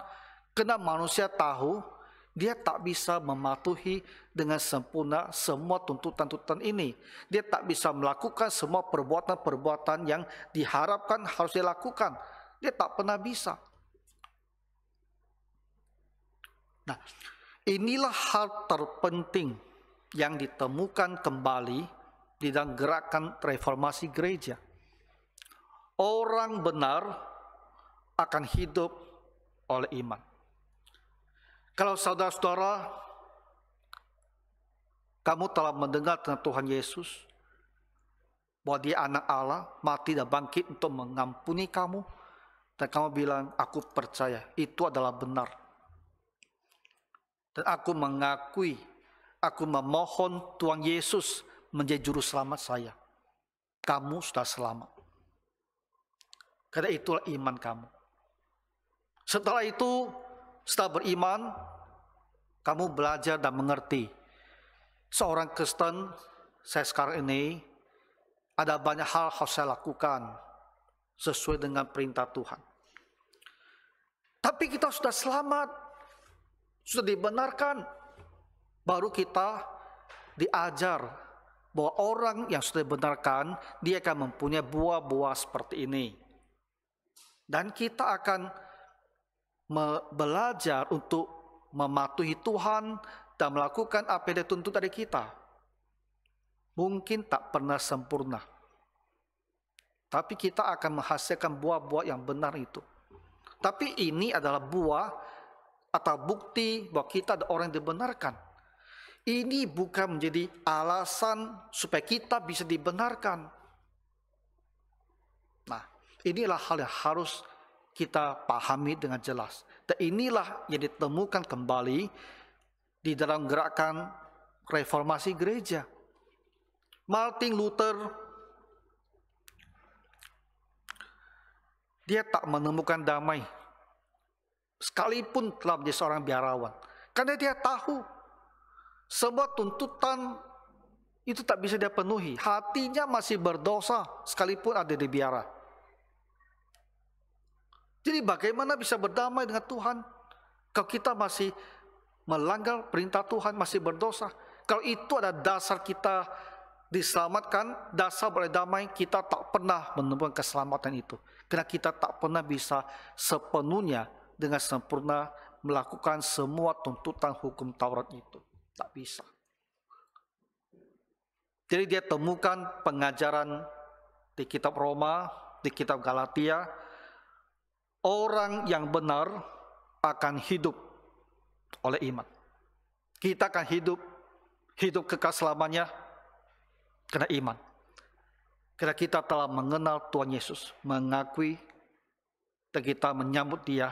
Karena manusia tahu dia tak bisa mematuhi dengan sempurna semua tuntutan-tuntutan ini. Dia tak bisa melakukan semua perbuatan-perbuatan yang diharapkan harus dilakukan. Dia tak pernah bisa. Nah, inilah hal terpenting yang ditemukan kembali di dalam gerakan reformasi gereja. Orang benar akan hidup oleh iman. Kalau saudara-saudara, kamu telah mendengar tentang Tuhan Yesus, bahwa dia anak Allah, mati dan bangkit untuk mengampuni kamu, dan kamu bilang, aku percaya, itu adalah benar. Dan aku mengakui, aku memohon Tuhan Yesus menjadi juru selamat saya. Kamu sudah selamat. Karena itulah iman kamu. Setelah itu, setelah beriman, kamu belajar dan mengerti. Seorang Kristen, saya sekarang ini, ada banyak hal harus saya lakukan sesuai dengan perintah Tuhan. Tapi kita sudah selamat, sudah dibenarkan, baru kita diajar bahwa orang yang sudah dibenarkan, dia akan mempunyai buah-buah seperti ini. Dan kita akan belajar untuk mematuhi Tuhan dan melakukan apa yang dituntut dari kita. Mungkin tak pernah sempurna, tapi kita akan menghasilkan buah-buah yang benar itu. Tapi ini adalah buah atau bukti bahwa kita ada orang yang dibenarkan. Ini bukan menjadi alasan supaya kita bisa dibenarkan. Nah, inilah hal yang harus kita pahami dengan jelas. Dan inilah yang ditemukan kembali di dalam gerakan reformasi gereja. Martin Luther, dia tak menemukan damai, sekalipun telah menjadi seorang biarawan. Karena dia tahu semua tuntutan itu tak bisa dia penuhi. Hatinya masih berdosa sekalipun ada di biara. Jadi bagaimana bisa berdamai dengan Tuhan kalau kita masih melanggar perintah Tuhan, masih berdosa? Kalau itu ada dasar kita diselamatkan, dasar boleh damai, kita tak pernah menemukan keselamatan itu. Karena kita tak pernah bisa sepenuhnya dengan sempurna melakukan semua tuntutan hukum Taurat itu. Tak bisa. Jadi dia temukan pengajaran di kitab Roma, di kitab Galatia, orang yang benar akan hidup oleh iman. Kita akan hidup kekal selamanya karena iman. Karena kita telah mengenal Tuhan Yesus, mengakui, dan kita menyambut dia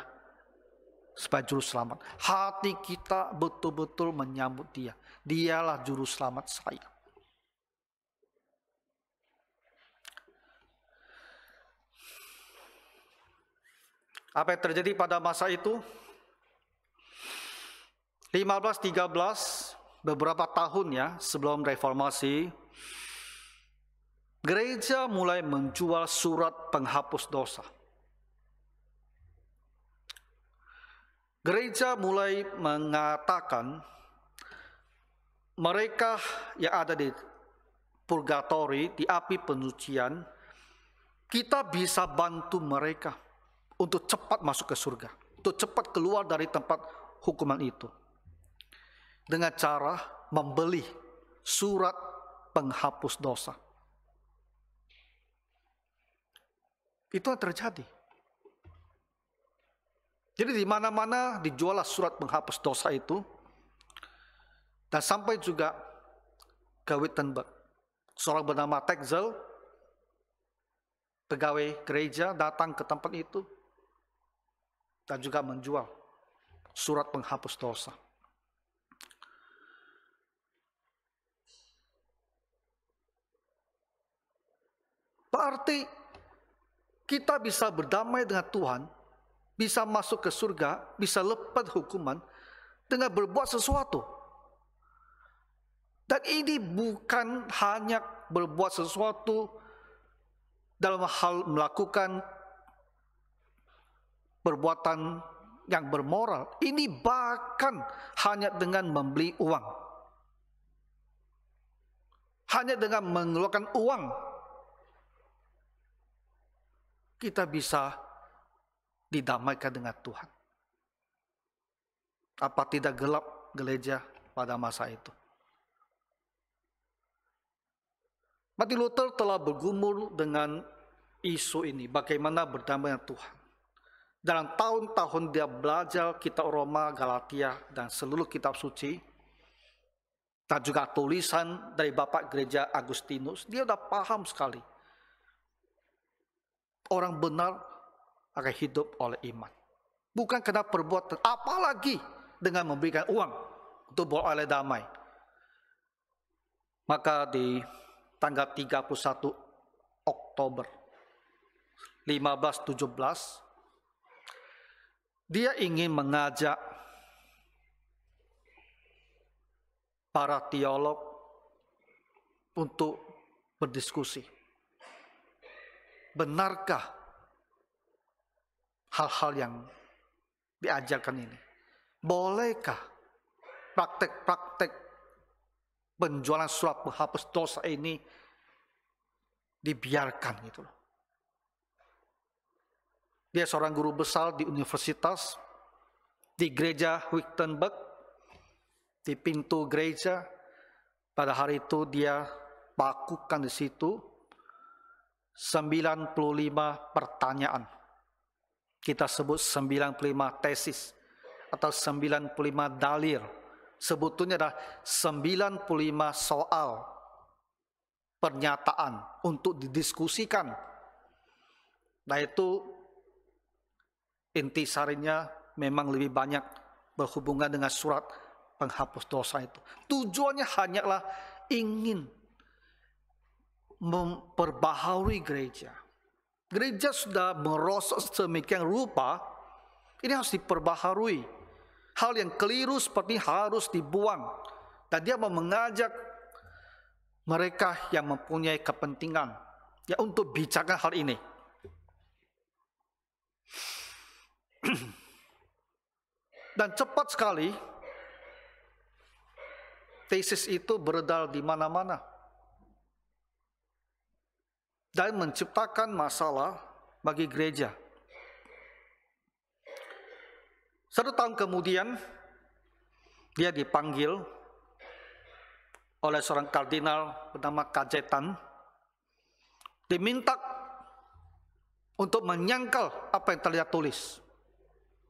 sebagai juru selamat. Hati kita betul-betul menyambut dia. Dialah juru selamat saya. Apa yang terjadi pada masa itu? 15:13 beberapa tahun ya sebelum reformasi, gereja mulai menjual surat penghapus dosa. Gereja mulai mengatakan mereka yang ada di purgatori, di api penyucian, kita bisa bantu mereka untuk cepat masuk ke surga, untuk cepat keluar dari tempat hukuman itu, dengan cara membeli surat penghapus dosa. Itu yang terjadi. Jadi di mana-mana dijual surat penghapus dosa itu, dan sampai juga ke Wittenberg. Seorang bernama Texel, pegawai gereja, datang ke tempat itu dan juga menjual surat penghapus dosa. Berarti kita bisa berdamai dengan Tuhan, bisa masuk ke surga, bisa lepas hukuman dengan berbuat sesuatu. Dan ini bukan hanya berbuat sesuatu dalam hal melakukan perbuatan yang bermoral. Ini bahkan hanya dengan membeli uang. Hanya dengan mengeluarkan uang, kita bisa didamaikan dengan Tuhan. Apa tidak gelap gereja pada masa itu? Martin Luther telah bergumul dengan isu ini, bagaimana berdamai dengan Tuhan. Dalam tahun-tahun dia belajar kitab Roma, Galatia, dan seluruh kitab suci, dan juga tulisan dari Bapak Gereja Agustinus, dia sudah paham sekali. Orang benar akan hidup oleh iman. Bukan karena perbuatan, apalagi dengan memberikan uang untuk beroleh damai. Maka di tanggal 31 Oktober 1517, dia ingin mengajak para teolog untuk berdiskusi. Benarkah hal-hal yang diajarkan ini? Bolehkah praktek-praktek penjualan surat penghapus dosa ini dibiarkan gitu loh. Dia seorang guru besar di universitas, di gereja Wittenberg, di pintu gereja. Pada hari itu dia bakukan di situ 95 pertanyaan. Kita sebut 95 tesis atau 95 dalil. Sebetulnya ada 95 soal pernyataan untuk didiskusikan. Nah itu intisarinya memang lebih banyak berhubungan dengan surat penghapus dosa itu. Tujuannya hanyalah ingin memperbaharui gereja. Gereja sudah merosot sedemikian rupa, ini harus diperbaharui. Hal yang keliru seperti harus dibuang. Dan dia mau mengajak mereka yang mempunyai kepentingan ya untuk bicara hal ini. Dan cepat sekali tesis itu beredar di mana-mana dan menciptakan masalah bagi gereja. 1 tahun kemudian dia dipanggil oleh seorang kardinal bernama Cajetan, diminta untuk menyangkal apa yang telah tulis.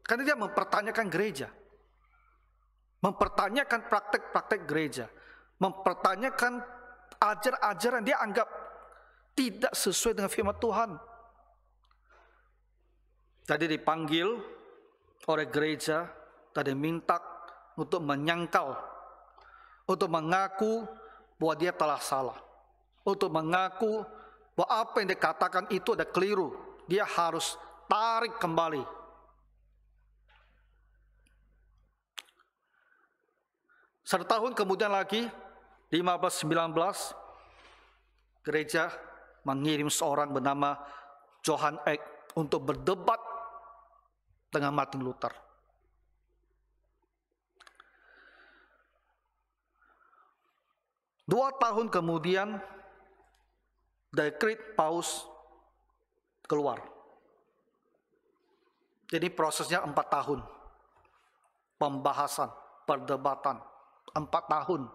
Karena dia mempertanyakan gereja, mempertanyakan praktek-praktek gereja, mempertanyakan ajaran-ajaran dia anggap tidak sesuai dengan firman Tuhan. Jadi dipanggil oleh gereja dan diminta untuk menyangkal, untuk mengaku bahwa dia telah salah, untuk mengaku bahwa apa yang dikatakan itu ada keliru, dia harus tarik kembali. 1 tahun kemudian lagi, 1519, gereja mengirim seorang bernama Johann Eck untuk berdebat dengan Martin Luther. Dua tahun kemudian, dekret Paus keluar. Jadi prosesnya 4 tahun. Pembahasan, perdebatan, 4 tahun.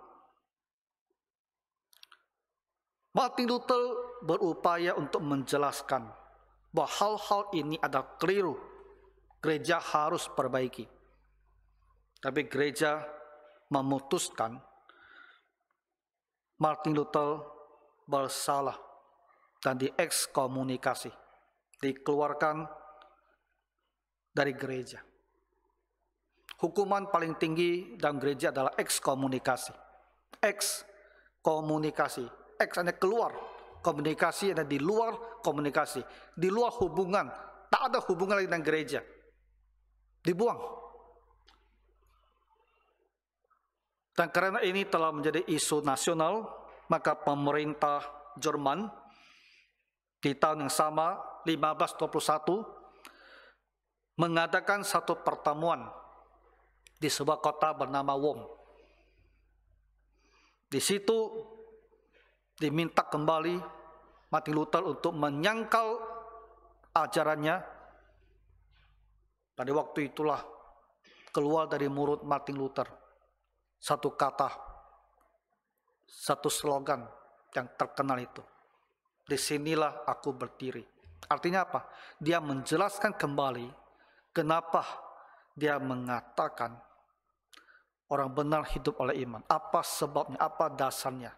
Martin Luther berupaya untuk menjelaskan bahwa hal-hal ini adalah keliru. Gereja harus perbaiki. Tapi gereja memutuskan Martin Luther bersalah dan diekskomunikasi, dikeluarkan dari gereja. Hukuman paling tinggi dalam gereja adalah ekskomunikasi. Ekskomunikasi. Eks hanya keluar, komunikasi ada di luar komunikasi, di luar hubungan, tak ada hubungan lagi dengan gereja. Dibuang. Dan karena ini telah menjadi isu nasional, maka pemerintah Jerman di tahun yang sama, 1521, mengadakan satu pertemuan di sebuah kota bernama Worms. Di situ diminta kembali Martin Luther untuk menyangkal ajarannya. Pada waktu itulah keluar dari mulut Martin Luther satu kata, satu slogan yang terkenal itu. Disinilah aku berdiri. Artinya apa? Dia menjelaskan kembali kenapa dia mengatakan orang benar hidup oleh iman. Apa sebabnya, apa dasarnya.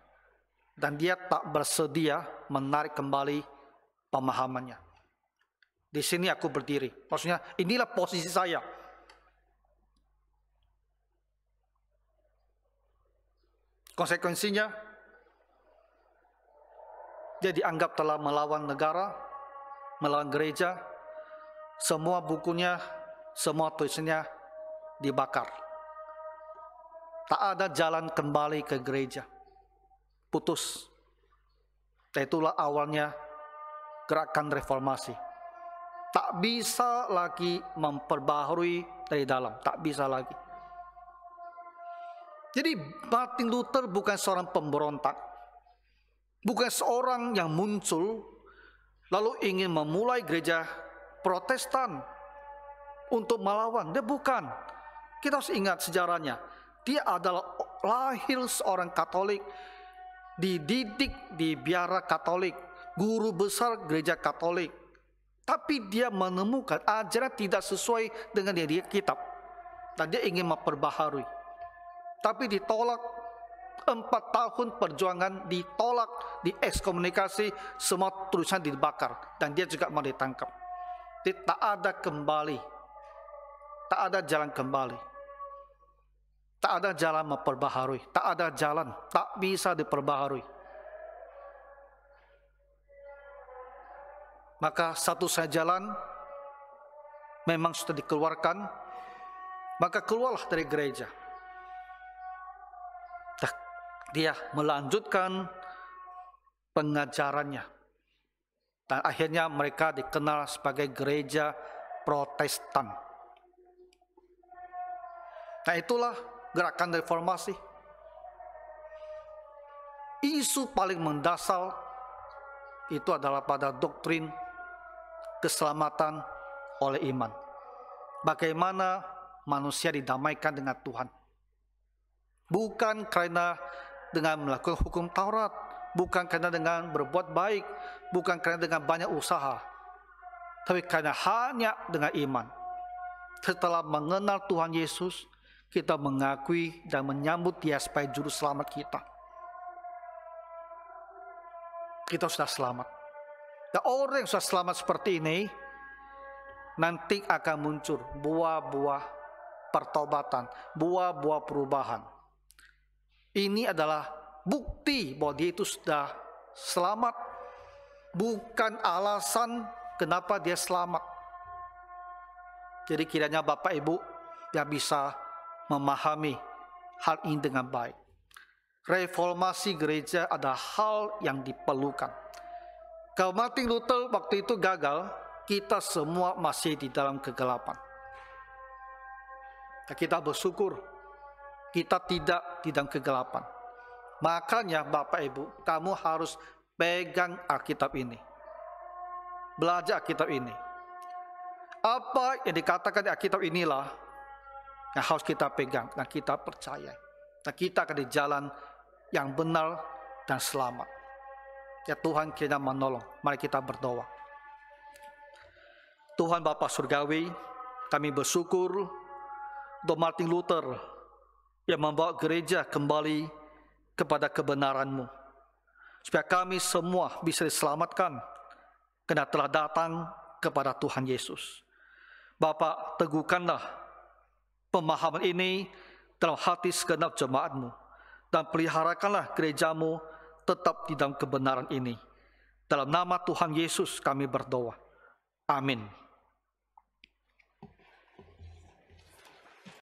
Dan dia tak bersedia menarik kembali pemahamannya. Di sini aku berdiri. Maksudnya inilah posisi saya. Konsekuensinya, dia dianggap telah melawan negara, melawan gereja. Semua bukunya, semua tulisannya dibakar. Tak ada jalan kembali ke gereja. Putus. Dan itulah awalnya gerakan reformasi. Tak bisa lagi memperbaharui dari dalam. Tak bisa lagi. Jadi Martin Luther bukan seorang pemberontak. Bukan seorang yang muncul lalu ingin memulai gereja Protestan untuk melawan. Dia bukan. Kita harus ingat sejarahnya. Dia adalah lahir seorang Katolik, dididik di biara Katolik, guru besar gereja Katolik. Tapi dia menemukan ajaran tidak sesuai dengan yang dia kitab. Dan dia ingin memperbaharui. Tapi ditolak. 4 tahun perjuangan ditolak, diekskomunikasi, semua tulisan dibakar. Dan dia juga mau ditangkap. Jadi tak ada kembali. Tak ada jalan kembali. Tak ada jalan memperbaharui. Tak ada jalan. Tak bisa diperbaharui. Maka satu-satunya jalan memang sudah dikeluarkan. Maka keluarlah dari gereja. Dia melanjutkan pengajarannya. Dan akhirnya mereka dikenal sebagai gereja Protestan. Nah itulah gerakan reformasi. Isu paling mendasar itu adalah pada doktrin keselamatan oleh iman. Bagaimana manusia didamaikan dengan Tuhan. Bukan karena dengan melakukan hukum Taurat, bukan karena dengan berbuat baik, bukan karena dengan banyak usaha, tapi karena hanya dengan iman. Setelah mengenal Tuhan Yesus, kita mengakui dan menyambut Dia sebagai juru selamat kita. Kita sudah selamat. Dan orang yang sudah selamat seperti ini, nanti akan muncul buah-buah pertobatan, buah-buah perubahan. Ini adalah bukti bahwa dia itu sudah selamat. Bukan alasan kenapa dia selamat. Jadi kiranya Bapak Ibu yang bisa memahami hal ini dengan baik. Reformasi gereja adalah hal yang diperlukan. Kalau Martin Luther waktu itu gagal, kita semua masih di dalam kegelapan. Kita bersyukur kita tidak di dalam kegelapan. Makanya Bapak Ibu, kamu harus pegang Alkitab ini. Belajar Alkitab ini. Apa yang dikatakan di Alkitab inilah yang harus kita pegang dan kita percaya. Dan kita akan di jalan yang benar dan selamat. Ya Tuhan kiranya menolong. Mari kita berdoa. Tuhan Bapa Surgawi, kami bersyukur untuk Martin Luther yang membawa gereja kembali kepada kebenaran-Mu. Supaya kami semua bisa diselamatkan karena telah datang kepada Tuhan Yesus. Bapa, teguhkanlah pemahaman ini dalam hati segenap jemaat-Mu. Dan peliharakanlah gereja-Mu tetap di dalam kebenaran ini. Dalam nama Tuhan Yesus kami berdoa. Amin.